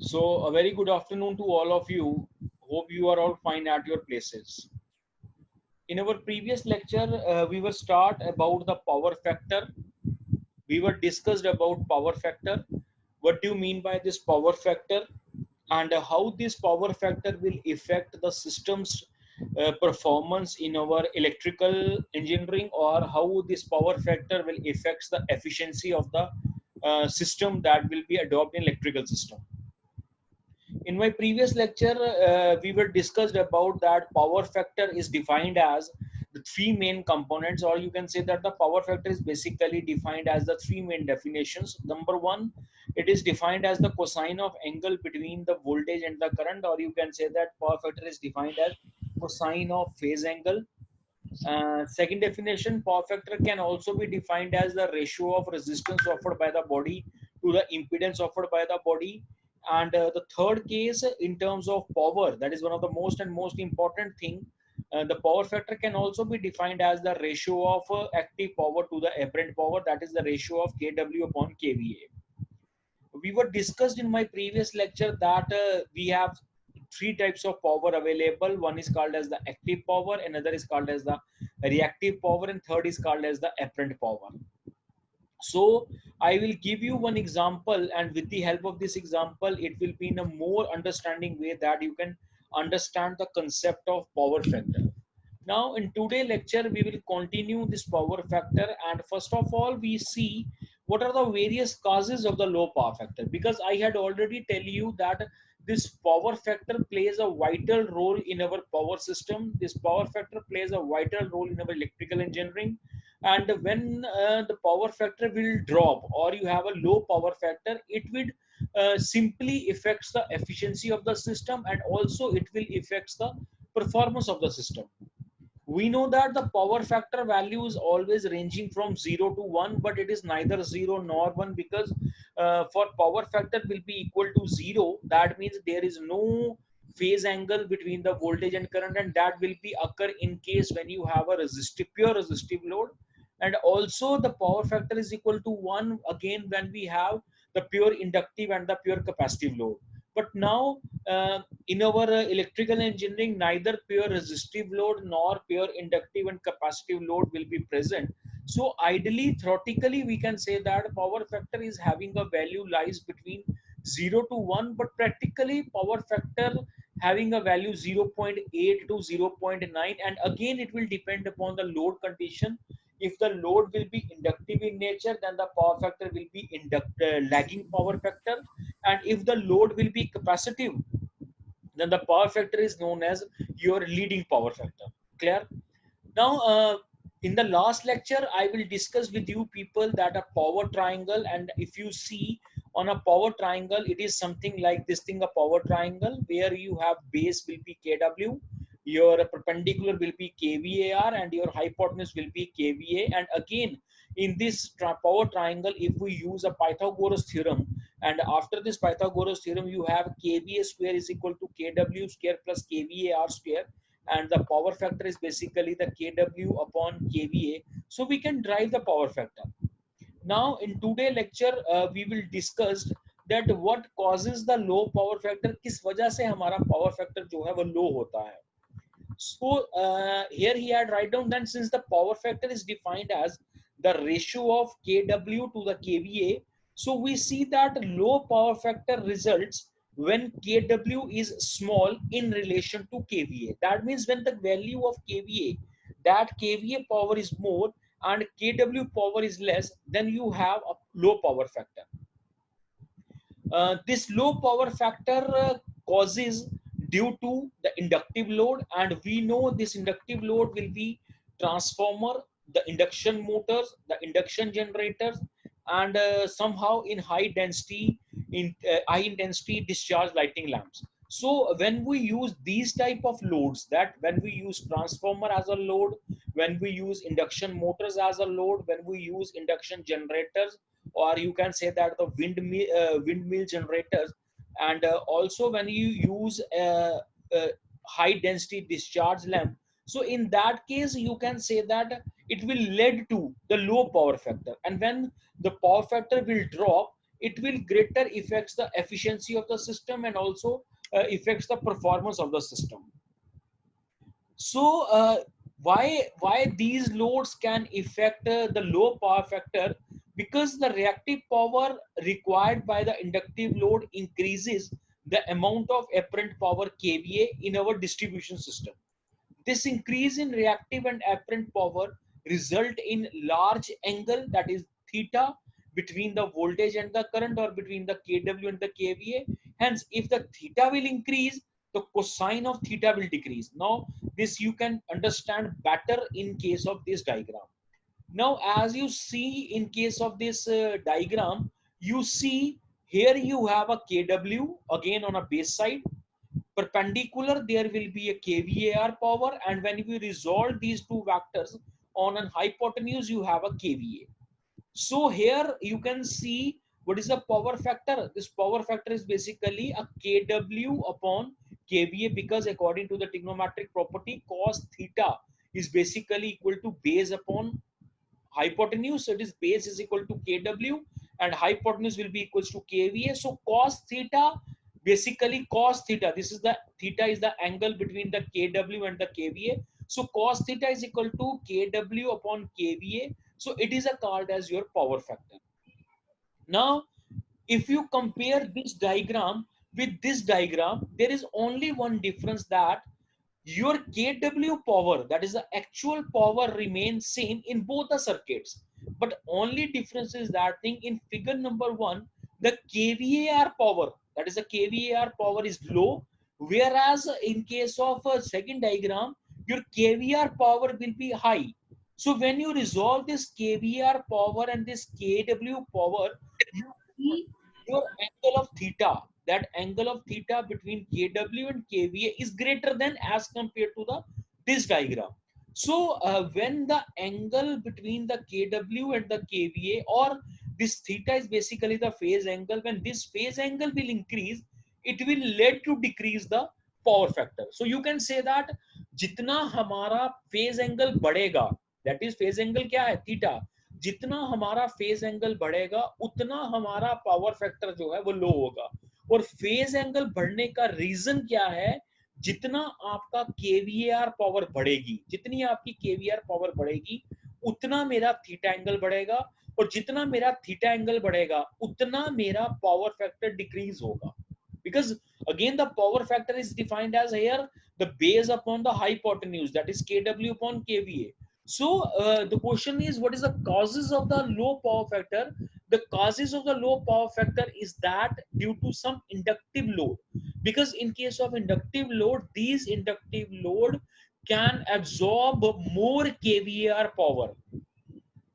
So, a very good afternoon to all of you. Hope you are all fine at your places. In our previous lecture, we were start about the power factor. We were discussed about power factor. What do you mean by this power factor, and how this power factor will affect the system's performance in our electrical engineering, or how this power factor will affect the efficiency of the system that will be adopted in electrical system. In my previous lecture, we were discussed about that power factor is defined as the three main components, or you can say that the power factor is basically defined as the three main definitions. Number one, it is defined as the cosine of angle between the voltage and the current, or you can say that power factor is defined as cosine of phase angle. Second definition, power factor can also be defined as the ratio of resistance offered by the body to the impedance offered by the body. And the third case, in terms of power, that is one of the most important thing. The power factor can also be defined as the ratio of active power to the apparent power, that is the ratio of kW upon kVA. We were discussed in my previous lecture that we have three types of power available. One is called as the active power, another is called as the reactive power, and third is called as the apparent power. So I will give you one example, and with the help of this example it will be in a more understanding way that you can understand the concept of power factor. Now in today's lecture we will continue this power factor, and first of all we see what are the various causes of the low power factor, because I had already tell you that this power factor plays a vital role in our power system. This power factor plays a vital role in our electrical engineering. And when the power factor will drop, or you have a low power factor, it will simply affects the efficiency of the system, and also it will affects the performance of the system. We know that the power factor value is always ranging from 0 to 1, but it is neither 0 nor 1, because for power factor will be equal to 0, that means there is no phase angle between the voltage and current, and that will be occur in case when you have a pure resistive load. And also the power factor is equal to 1 again when we have the pure inductive and the pure capacitive load. But now in our electrical engineering, neither pure resistive load nor pure inductive and capacitive load will be present. So ideally, theoretically, we can say that power factor is having a value lies between 0 to 1, but practically power factor having a value 0.8 to 0.9, and again it will depend upon the load condition. If the load will be inductive in nature, then the power factor will be lagging power factor, and if the load will be capacitive, then the power factor is known as your leading power factor. Clear? Now in the last lecture I will discuss with you people that a power triangle, and if you see on a power triangle, it is something like this thing, a power triangle where you have base will be kW, your perpendicular will be kVAR, and your hypotenuse will be kVA. And again in this power triangle, if we use a Pythagoras theorem, and after this Pythagoras theorem you have kVA square is equal to kW square plus kVAR square, and the power factor is basically the kW upon kVA. So we can drive the power factor. Now in today lecture we will discuss that what causes the low power factor, किस वजह से हमारा power factor जो है वो low होता है. So here he had write down that since the power factor is defined as the ratio of kW to the kVA, so we see that low power factor results when kW is small in relation to kVA. That means when the value of kVA, that kVA power is more and kW power is less, then you have a low power factor. This low power factor causes due to the inductive load, and we know this inductive load will be transformer, the induction motors, the induction generators, and somehow in high intensity discharge lighting lamps. So when we use these type of loads, that when we use transformer as a load, when we use induction motors as a load, when we use induction generators, or you can say that the windmill generators, and also when you use high density discharge lamp, so in that case you can say that it will lead to the low power factor. And when the power factor will drop, it will greater affects the efficiency of the system and also affects the performance of the system. So why these loads can affect the low power factor? Because the reactive power required by the inductive load increases the amount of apparent power kVA in our distribution system. This increase in reactive and apparent power result in large angle, that is theta, between the voltage and the current, or between the kW and the kVA. Hence, if the theta will increase, the cosine of theta will decrease. Now, this you can understand better in case of this diagram. Now, as you see in case of this diagram, you see here you have a kW again on a base side. Perpendicular, there will be a kVAR power, and when you resolve these two vectors on an hypotenuse, you have a kVA. So here you can see what is the power factor. This power factor is basically a kW upon kVA, because according to the trigonometric property, cos theta is basically equal to base upon hypotenuse. So it is base is equal to kW and hypotenuse will be equals to kVA. So cos theta, basically cos theta, this is the theta is the angle between the kW and the kVA. So cos theta is equal to kW upon kVA. So it is a called as your power factor. Now, if you compare this diagram with this diagram, there is only one difference, that your kW power, that is the actual power, remains same in both the circuits. But only difference is that thing in figure number 1, the kVAR power, that is the kVAR power is low, whereas in case of a second diagram, your kVAR power will be high. So when you resolve this kVAR power and this kW power, you see your angle of theta, that angle of theta between kW and kVA is greater than as compared to the this diagram. So when the angle between the kW and the kVA, or this theta is basically the phase angle, when this phase angle will increase, it will lead to decrease the power factor. So you can say that जितना हमारा phase angle बढ़ेगा, that is phase angle क्या है, theta, जितना हमारा phase angle बढ़ेगा उतना हमारा पावर फैक्टर जो है वो लो होगा. और फेज एंगल बढ़ने का रीजन क्या है, जितना आपका केवीआर पावर बढ़ेगी, जितनी आपकी केवीआर पावर बढ़ेगी उतना मेरा थीटा एंगल बढ़ेगा, और जितना मेरा थीटा एंगल बढ़ेगा उतना मेरा पावर फैक्टर डिक्रीज होगा. Because again the power factor is defined as here the base upon the hypotenuse, that is kW upon kVA. So the question is, what is the causes of the low power factor? The causes of the low power factor is that due to some inductive load. Because in case of inductive load, these inductive load can absorb more kVAR power.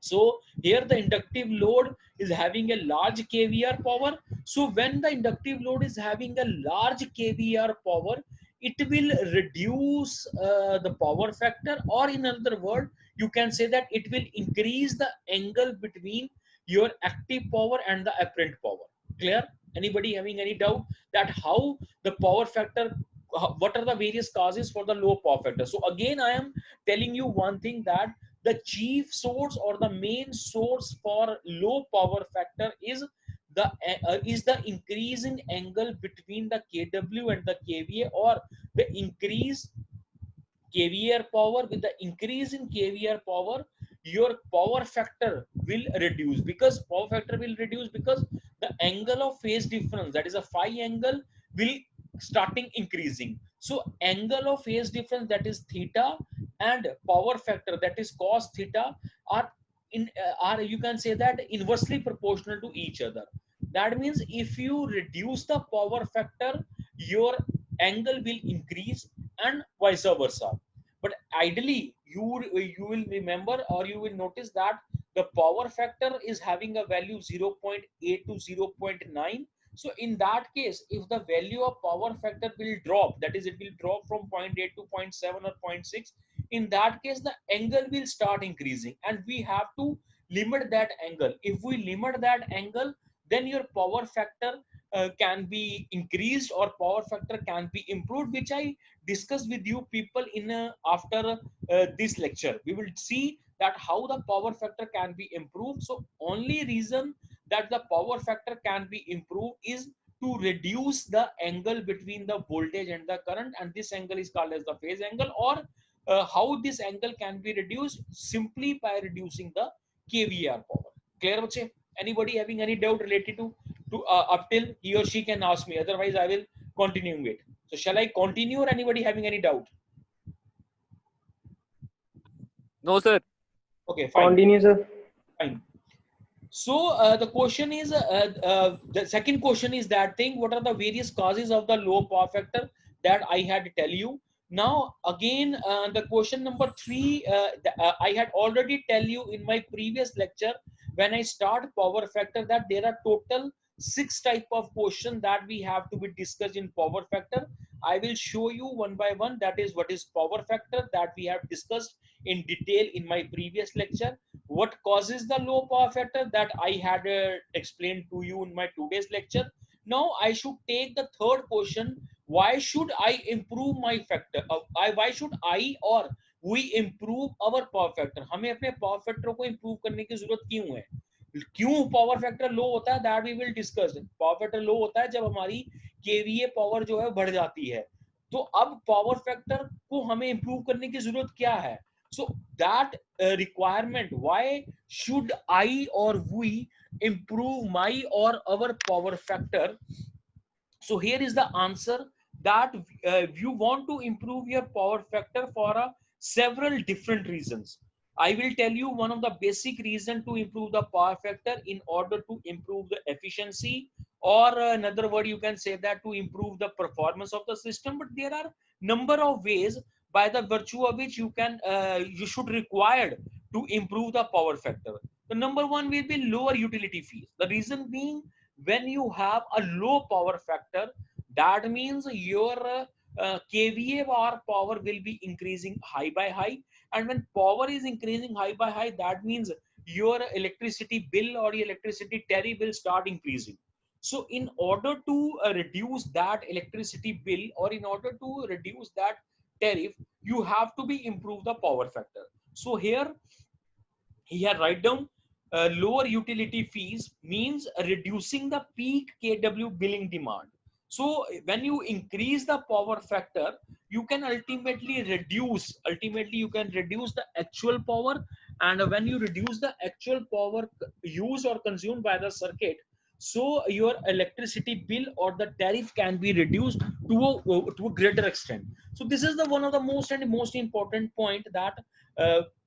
So here the inductive load is having a large kVAR power. So when the inductive load is having a large kVAR power, it will reduce the power factor, or in another word, you can say that it will increase the angle between your active power and the apparent power. Clear? Anybody having any doubt that how the power factor, what are the various causes for the low power factor? So again, I am telling you one thing, that the chief source or the main source for low power factor is the increase in angle between the kW and the kVA, or the increase kVAR power. With the increase in kVAR power, your power factor will reduce, because power factor will reduce because the angle of phase difference, that is a phi angle, will starting increasing. So angle of phase difference, that is theta, and power factor, that is cos theta, are are, you can say that, inversely proportional to each other. That means if you reduce the power factor, your angle will increase, and vice versa. But ideally, you will remember, or you will notice that the power factor is having a value 0.8 to 0.9. So in that case, if the value of power factor will drop, that is, it will drop from 0.8 to 0.7 or 0.6, in that case the angle will start increasing, and we have to limit that angle. If we limit that angle, then your power factor can be increased, or power factor can be improved, which I discuss with you people in after this lecture. We will see that how the power factor can be improved. So only reason that the power factor can be improved is to reduce the angle between the voltage and the current, and this angle is called as the phase angle. Or how this angle can be reduced simply by reducing the kVAR power. Clear bache? Anybody having any doubt related to up till he or she can ask me, otherwise I will continue it. So shall I continue, or anybody having any doubt? No, sir. Okay, fine. Continue, sir. Fine. So the question is, the second question is that thing, what are the various causes of the low power factor that I had to tell you. Now again, the question number 3, I had already tell you in my previous lecture when I start power factor that there are total 6 type of question that we have to be discussed in power factor. I will show you one by one, that is what is power factor that we have discussed in detail in my previous lecture. What causes the low power factor that I had explained to you in my today's lecture. Now I should take the third question, why should I improve my factor, why should I or we improve our power factor, हमें अपने power factor को improve करने की जरूरत क्यों है, क्यों power factor low होता है, that we will discuss. Power factor low होता है जब हमारी केवीए पावर जो है बढ़ जाती है. तो अब पावर फैक्टर को हमें इंप्रूव करने की जरूरत क्या है. So that requirement, why should I or we improve my or our power factor? So here is the answer, that you want to improve your power factor for several different reasons. I will tell you one of the basic reason to improve the power factor in order to improve the efficiency, or another word you can say that to improve the performance of the system. But there are number of ways by the virtue of which you can you should required to improve the power factor. The number one will be lower utility fees. The reason being, when you have a low power factor, that means your kVA or power will be increasing high by high, and when power is increasing high by high, that means your electricity bill or your electricity tariff will start increasing. So in order to reduce that electricity bill, or in order to reduce that tariff, you have to be improve the power factor. So here he had write down lower utility fees means reducing the peak kW billing demand. So when you increase the power factor, you can ultimately you can reduce the actual power. And when you reduce the actual power used or consumed by the circuit, so your electricity bill or the tariff can be reduced to a greater extent. So this is the one of the most important point, that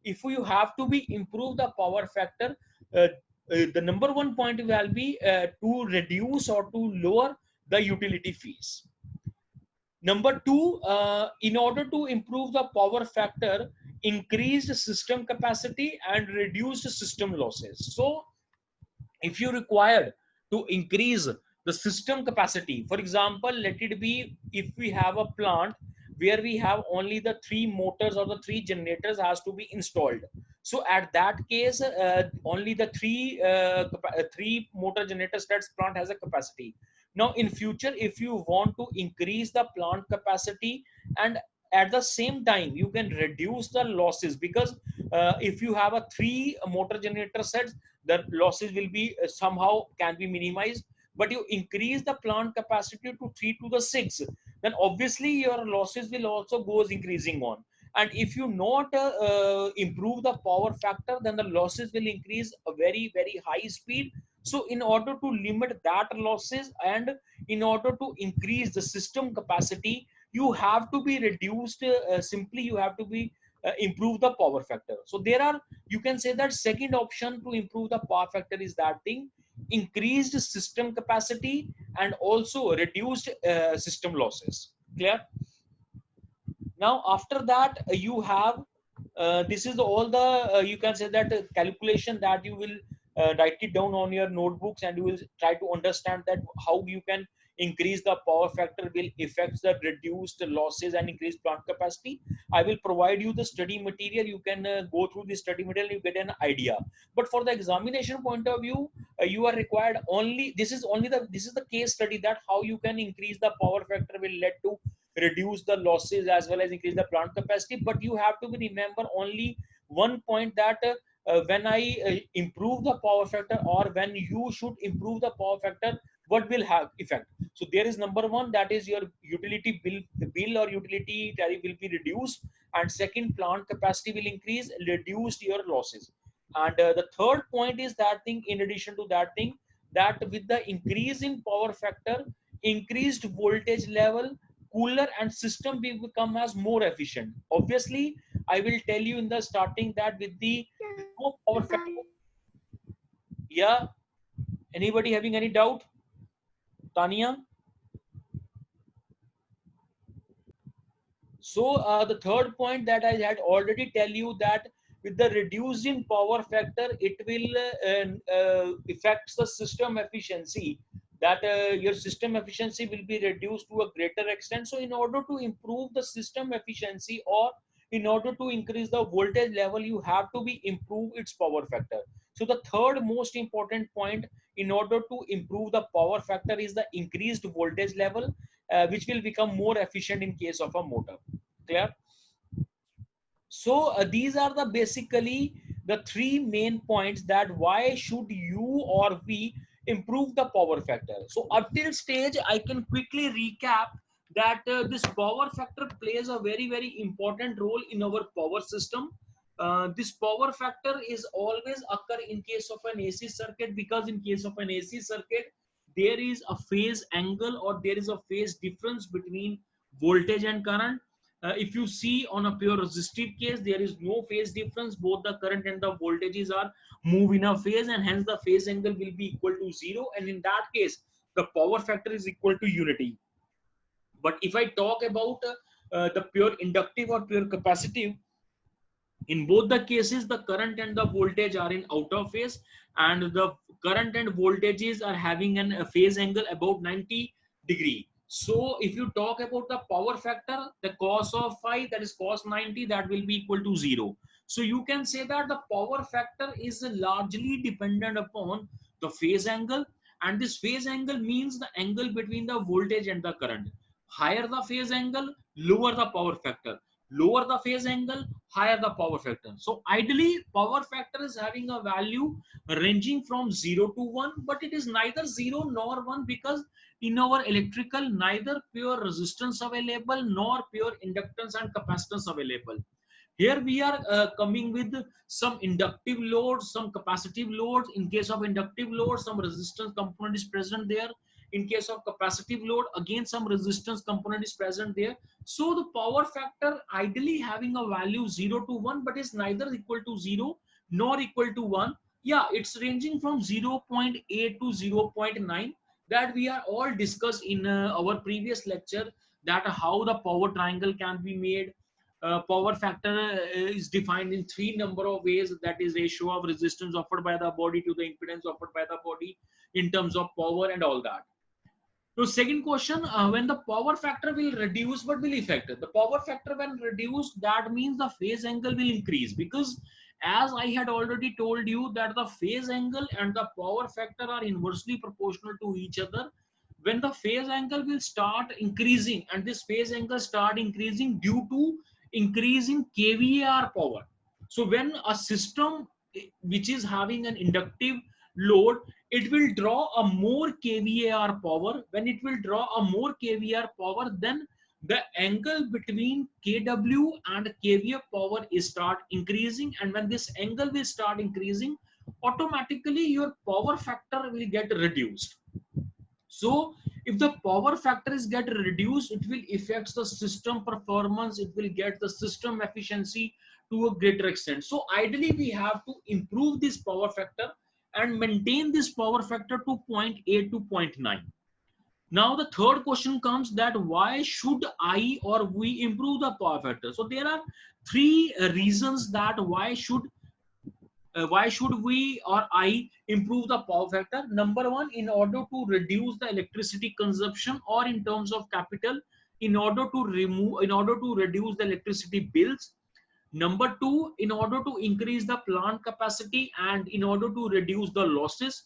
if you have to be improve the power factor, the number one point will be to reduce or to lower the utility fees. Number two, in order to improve the power factor, increase the system capacity and reduce the system losses. So if you require to increase the system capacity, for example, let it be if we have a plant where we have only the 3 motors or the 3 generators has to be installed. So at that case, only the 3 motor generators that plant has a capacity. Now in future, if you want to increase the plant capacity, and at the same time you can reduce the losses, because if you have a 3 motor generator sets, the losses will be somehow can be minimized. But you increase the plant capacity to 3 to the 6, then obviously your losses will also goes increasing on. And if you not improve the power factor, then the losses will increase a very high speed. So in order to limit that losses, and in order to increase the system capacity, you have to be reduced, simply you have to be improve the power factor. So there are, you can say that second option to improve the power factor is that thing, increased system capacity and also reduced system losses. Clear? Now after that, you have this is all the you can say that calculation that you will write it down on your notebooks, and you will try to understand that how you can increase the power factor will affect the reduced losses and increase plant capacity. I will provide you the study material. You can go through the study material, you get an idea. But for the examination point of view, you are required only, this is the case study, that how you can increase the power factor will lead to reduce the losses as well as increase the plant capacity. But you have to remember only one point, that when I improve the power factor, or when you should improve the power factor, what will have effect? So there is number one, that is your utility bill or utility tariff will be reduced, and second, plant capacity will increase, reduce your losses. And the third point is that thing, in addition to that thing, that with the increase in power factor, increased voltage level, cooler and system will become as more efficient. Obviously, I will tell you in the starting that with the low power factor, yeah, anybody having any doubt? Tania? So the third point that I had already tell you, that with the reduced in power factor, it will affects the system efficiency. That your system efficiency will be reduced to a greater extent. So in order to improve the system efficiency, or in order to increase the voltage level, you have to be improve its power factor. So the third most important point in order to improve the power factor is the increased voltage level, which will become more efficient in case of a motor. Clear? So these are the basically the three main points, that why should you or we improve the power factor. So up till stage I can quickly recap that this power factor plays a very important role in our power system. This power factor is always occur in case of an AC circuit, because in case of an AC circuit there is a phase angle, or there is a phase difference between voltage and current. If you see on a pure resistive case, there is no phase difference. Both the current and the voltages are move in a phase, and hence the phase angle will be equal to zero. And in that case, the power factor is equal to unity. But if I talk about the pure inductive or pure capacitive, in both the cases, the current and the voltage are in out of phase, and the current and voltages are having a phase angle about 90 degree. So if you talk about the power factor, the cos of phi, that is cos 90, that will be equal to 0. So you can say that the power factor is largely dependent upon the phase angle, and this phase angle means the angle between the voltage and the current. Higher the phase angle, lower the power factor. Lower the phase angle, higher the power factor. So ideally, power factor is having a value ranging from 0 to 1, but it is neither 0 nor 1, because in our electrical, neither pure resistance available nor pure inductance and capacitance available. Here we are coming with some inductive loads, some capacitive loads. In case of inductive load, some resistance component is present there. In case of capacitive load, again some resistance component is present there. So the power factor ideally having a value 0 to 1, but is neither equal to 0 nor equal to 1. Yeah, it's ranging from 0.8 to 0.9, that we are all discussed in our previous lecture, that how the power triangle can be made. Power factor is defined in three number of ways, that is ratio of resistance offered by the body to the impedance offered by the body in terms of power and all that. So second question, when the power factor will reduce, what will affect it? The power factor when reduced, that means the phase angle will increase, because as I had already told you that the phase angle and the power factor are inversely proportional to each other. When the phase angle will start increasing, and this phase angle start increasing due to increasing kVAR power. So when a system which is having an inductive load, it will draw a more kVAR power. When it will draw a more kVAR power, then the angle between kW and kVA power is start increasing, and when this angle will start increasing, automatically your power factor will get reduced. So if the power factor is get reduced, it will affect the system performance, it will get the system efficiency to a greater extent. So ideally we have to improve this power factor and maintain this power factor to 0.8 to 0.9. Now the third question comes, that why should I or we improve the power factor? So there are three reasons that why should we or I improve the power factor. Number one, in order to reduce the electricity consumption, or in terms of capital, in order to reduce the electricity bills. Number two, in order to increase the plant capacity and in order to reduce the losses.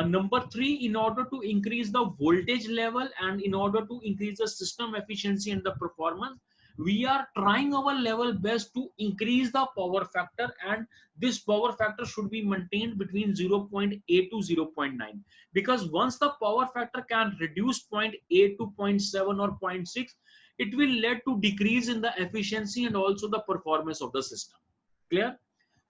Number three, in order to increase the voltage level and in order to increase the system efficiency and the performance. we are trying our level best to increase the power factor, and this power factor should be maintained between 0.8 to 0.9, because once the power factor can reduce 0.8 to 0.7 or zero point 0.6, it will lead to decrease in the efficiency and also the performance of the system. Clear?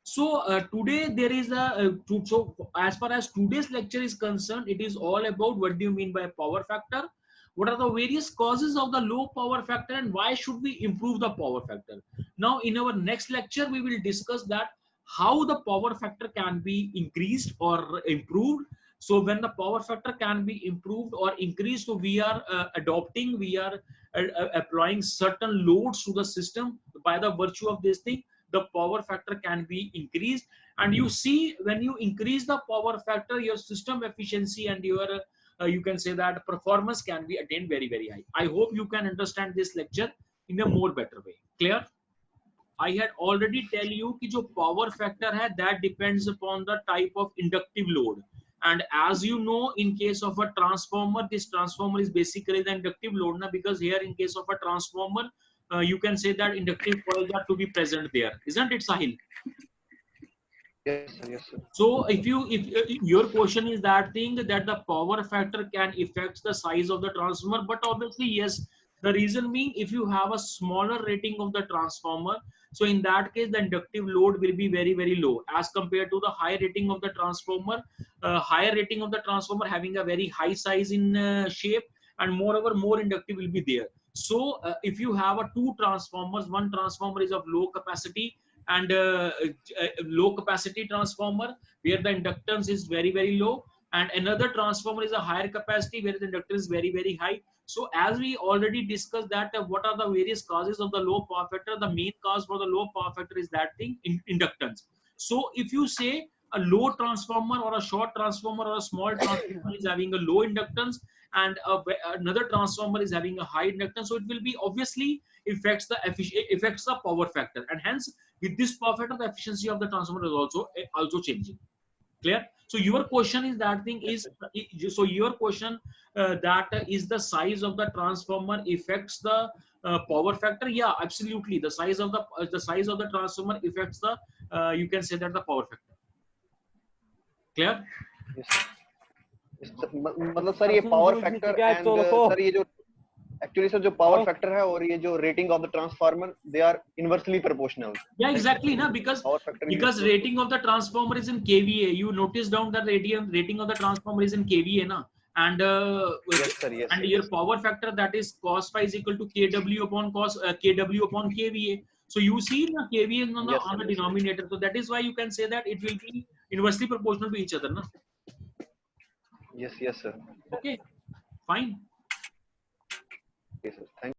So today there is so as far as today's lecture is concerned, it is all about what do you mean by power factor, what are the various causes of the low power factor, and why should we improve the power factor. Now in our next lecture we will discuss that how the power factor can be increased or improved. So when the power factor can be improved or increased, so we are we are applying certain loads to the system. By the virtue of this thing, the power factor can be increased, and you see when you increase the power factor, your system efficiency and your you can say that performance can be attained very very high. I hope you can understand this lecture in a more better way. Clear? I had already tell you कि जो power factor है that depends upon the type of inductive load, and as you know in case of a transformer, this transformer is basically the inductive load na, because here in case of a transformer you can say that inductive coils are to be present there, isn't it, Sahil? Yes, sir. Yes, sir. So if your question is that thing that the power factor can affect the size of the transformer, but obviously yes, the reason being if you have a smaller rating of the transformer, so in that case the inductive load will be very very low as compared to the high rating of the transformer. Higher rating of the transformer having a very high size in shape, and moreover more inductive will be there. So if you have a two transformers, one transformer is of low capacity and low capacity transformer where the inductance is very very low, and another transformer is a higher capacity where the inductance is very very high. So as we already discussed that what are the various causes of the low power factor, the main cause for the low power factor is that thing, inductance. So if you say a low transformer or a short transformer or a small transformer is having a low inductance, and another transformer is having a high inductance, so it will be obviously affects the power factor, and hence with this power factor the efficiency of the transformer is also changing. Clear? So your question is that thing is, so your question that is the size of the transformer affects the power factor. Yeah, absolutely, the size of the transformer affects the you can say that the power factor. Clear? Yes, sir. Yes, sir. मतलब sir ये power factor and sir ये जो actually sir जो power factor है और ये जो rating of the transformer, they are inversely proportional. Yeah, exactly, na, because rating of the transformer is in kVA. You notice down the rating of the transformer is in kVA, na, and yes, sir, yes, and sir, your yes. power factor, that is cos phi is equal to kW upon kW upon kVA. So you see na, kVA is on the, Yes, on sir, the yes, denominator. So that is why you can say that it will be inversely proportional to each other, na. Yes, yes, sir. Okay, fine. Okay, sir. Thank